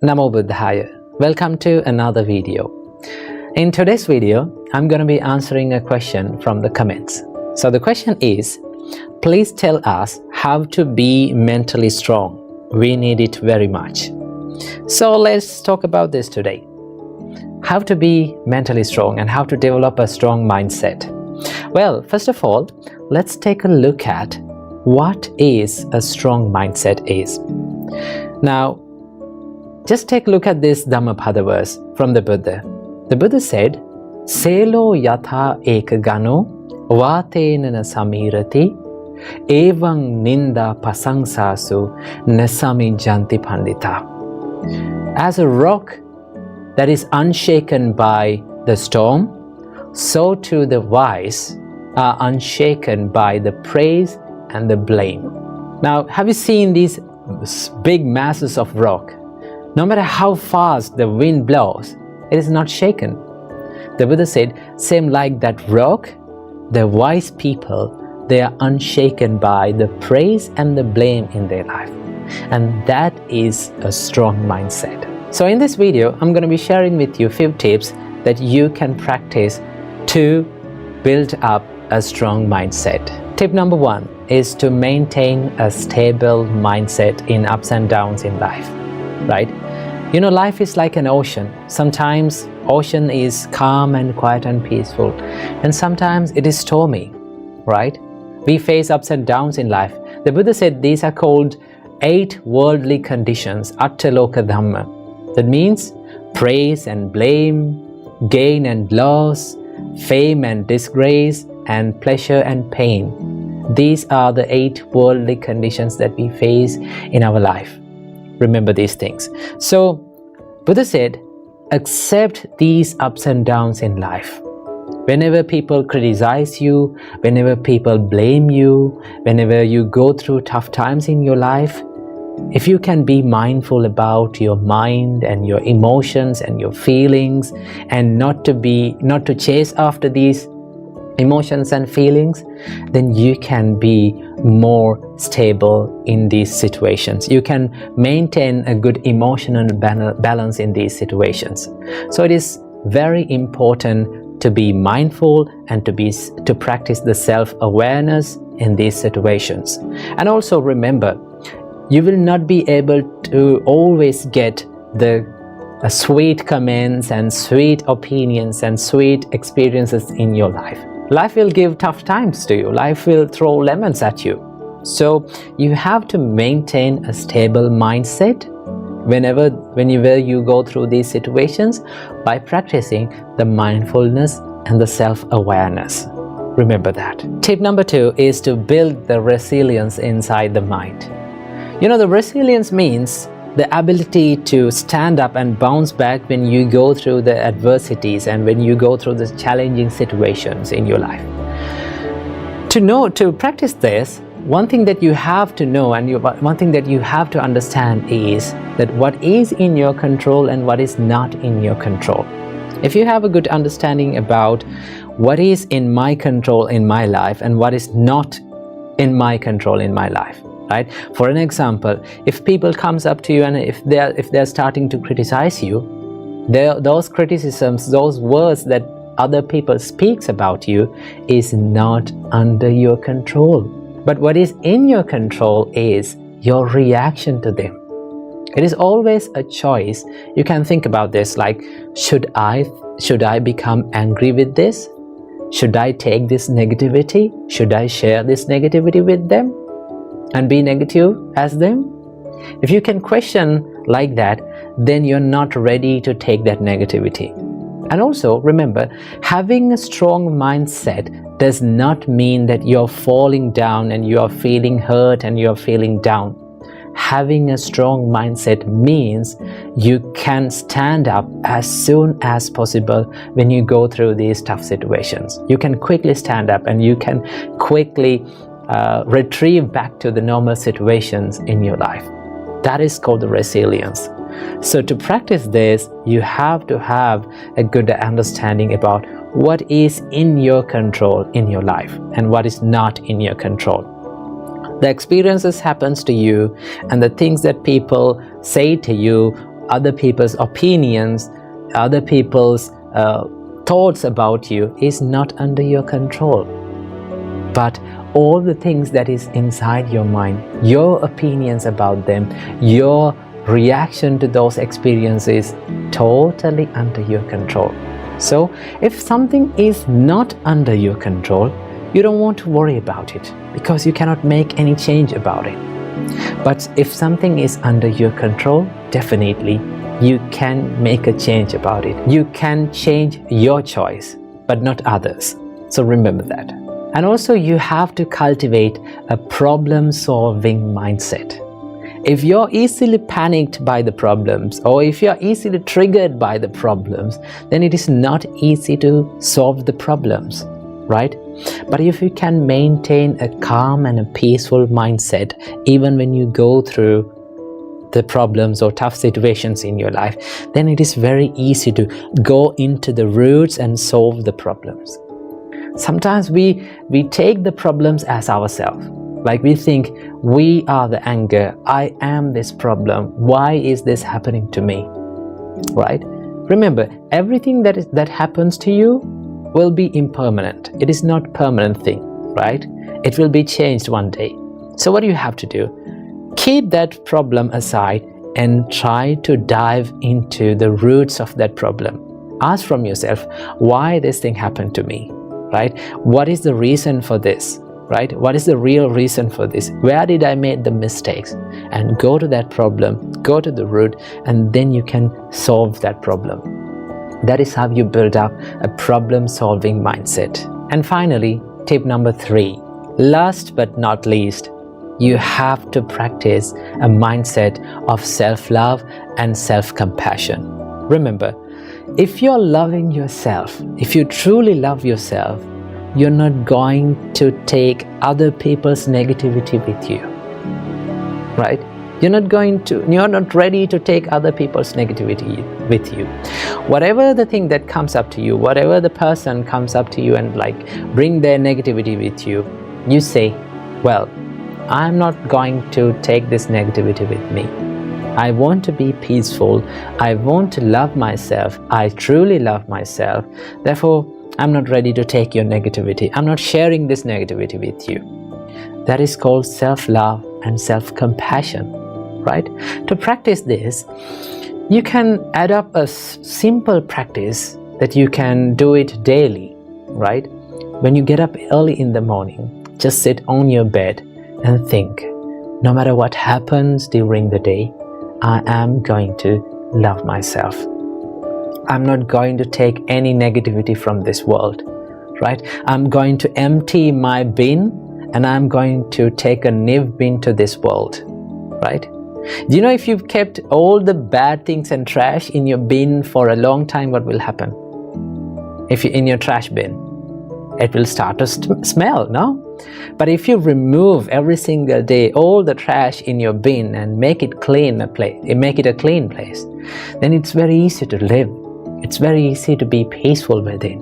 Namo Buddhaya. Welcome to another video. In today's video, I'm going to be answering a question from the comments. So the question is, please tell us how to be mentally strong. We need it very much. So let's talk about this today. How to be mentally strong and how to develop a strong mindset. Well, first of all, let's take a look at what is a strong mindset is. Now, just take a look at this Dhamma Path verse from the Buddha. The Buddha said, Selo yatha ekagano vatenana samirati evang ninda pasangsasu nasami janti pandita. As a rock that is unshaken by the storm, so too the wise are unshaken by the praise and the blame. Now, have you seen these big masses of rock? No matter how fast the wind blows, it is not shaken. The Buddha said, same like that rock, the wise people, they are unshaken by the praise and the blame in their life. And that is a strong mindset. So in this video, I'm going to be sharing with you a few tips that you can practice to build up a strong mindset. Tip number 1 is to maintain a stable mindset in ups and downs in life, right? You know, life is like an ocean. Sometimes ocean is calm and quiet and peaceful, and sometimes it is stormy, right? We face ups and downs in life. The Buddha said these are called 8 worldly conditions, Attaloka Dhamma. That means praise and blame, gain and loss, fame and disgrace, and pleasure and pain. These are the 8 worldly conditions that we face in our life. Remember these things. So, Buddha said, accept these ups and downs in life. Whenever people criticize you, whenever people blame you, whenever you go through tough times in your life, if you can be mindful about your mind and your emotions and your feelings, and not to chase after these emotions and feelings, then you can be more stable in these situations. You can maintain a good emotional balance in these situations. So it is very important to be mindful and to practice the self-awareness in these situations. And also remember, you will not be able to always get the sweet comments and sweet opinions and sweet experiences in your life. Life will give tough times to you. Life will throw lemons at you. So you have to maintain a stable mindset whenever you go through these situations by practicing the mindfulness and the self-awareness. Remember that. Tip number 2 is to build the resilience inside the mind. You know, the resilience means the ability to stand up and bounce back when you go through the adversities and when you go through the challenging situations in your life. To practice this, one thing that you have to know and one thing that you have to understand is that what is in your control and what is not in your control. If you have a good understanding about what is in my control in my life and what is not in my control in my life, right? For an example, if people comes up to you and if they're starting to criticize you, those criticisms, those words that other people speaks about you is not under your control. But what is in your control is your reaction to them. It is always a choice. You can think about this like, should I become angry with this? Should I take this negativity? Should I share this negativity with them and be negative as them? If you can question like that, then you're not ready to take that negativity. And also remember, having a strong mindset does not mean that you're falling down and you're feeling hurt and you're feeling down. Having a strong mindset means you can stand up as soon as possible when you go through these tough situations. You can quickly stand up and you can quickly retrieve back to the normal situations in your life. That is called the resilience. So to practice this, you have to have a good understanding about what is in your control in your life and what is not in your control. The experiences happens to you and the things that people say to you other people's opinions, other people's thoughts about you is not under your control. But all the things that is inside your mind, your opinions about them, your reaction to those experiences, totally under your control. So if something is not under your control, you don't want to worry about it because you cannot make any change about it. But if something is under your control, definitely you can make a change about it. You can change your choice, but not others. So remember that. And also you have to cultivate a problem-solving mindset. If you're easily panicked by the problems, or if you're easily triggered by the problems, then it is not easy to solve the problems, right? But if you can maintain a calm and a peaceful mindset, even when you go through the problems or tough situations in your life, then it is very easy to go into the roots and solve the problems. Sometimes we take the problems as ourselves. Like we think, we are the anger, I am this problem, why is this happening to me, right? Remember, everything that happens to you will be impermanent. It is not a permanent thing, right? It will be changed one day. So what do you have to do? Keep that problem aside and try to dive into the roots of that problem. Ask from yourself, why this thing happened to me, right? What is the reason for this? Right? What is the real reason for this? Where did I make the mistakes? And go to that problem, go to the root, and then you can solve that problem. That is how you build up a problem-solving mindset. And finally, tip number 3, last but not least, you have to practice a mindset of self-love and self-compassion. Remember, if you're loving yourself, if you truly love yourself, you're not going to take other people's negativity with you, right? You're not ready to take other people's negativity with you. Whatever the thing that comes up to you, whatever the person comes up to you and bring their negativity with you, you say, well, I'm not going to take this negativity with me. I want to be peaceful. I want to love myself. I truly love myself. Therefore, I'm not ready to take your negativity. I'm not sharing this negativity with you. That is called self-love and self-compassion, right? To practice this, you can add up a simple practice that you can do it daily, right? When you get up early in the morning, just sit on your bed and think, no matter what happens during the day, I am going to love myself. I'm not going to take any negativity from this world, right? I'm going to empty my bin and I'm going to take a new bin to this world, right? Do you know if you've kept all the bad things and trash in your bin for a long time, what will happen? If you're in your trash bin, it will start to smell, no? But if you remove every single day all the trash in your bin and make it clean make it a clean place, then it's very easy to live. It's very easy to be peaceful within.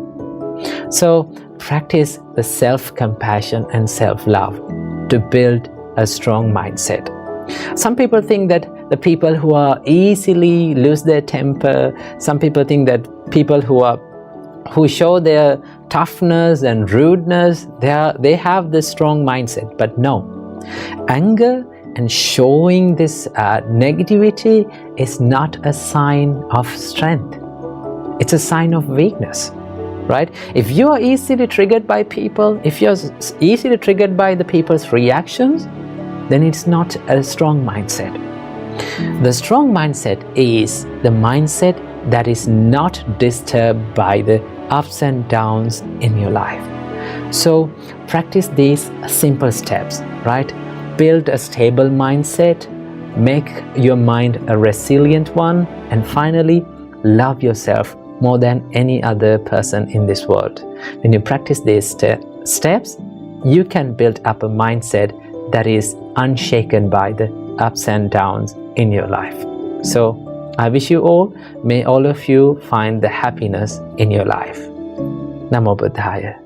So practice the self-compassion and self-love to build a strong mindset. Some people think that the people who are easily lose their temper, some people think that people who show their toughness and rudeness, they have this strong mindset. But no, anger and showing this negativity is not a sign of strength. It's a sign of weakness, right? If you are easily triggered by people, if you're easily triggered by the people's reactions, then it's not a strong mindset. The strong mindset is the mindset that is not disturbed by the ups and downs in your life. So practice these simple steps, right? Build a stable mindset, make your mind a resilient one, and finally, love yourself more than any other person in this world. When you practice these steps, you can build up a mindset that is unshaken by the ups and downs in your life. So I wish you all, may all of you find the happiness in your life. Namo Buddhaya.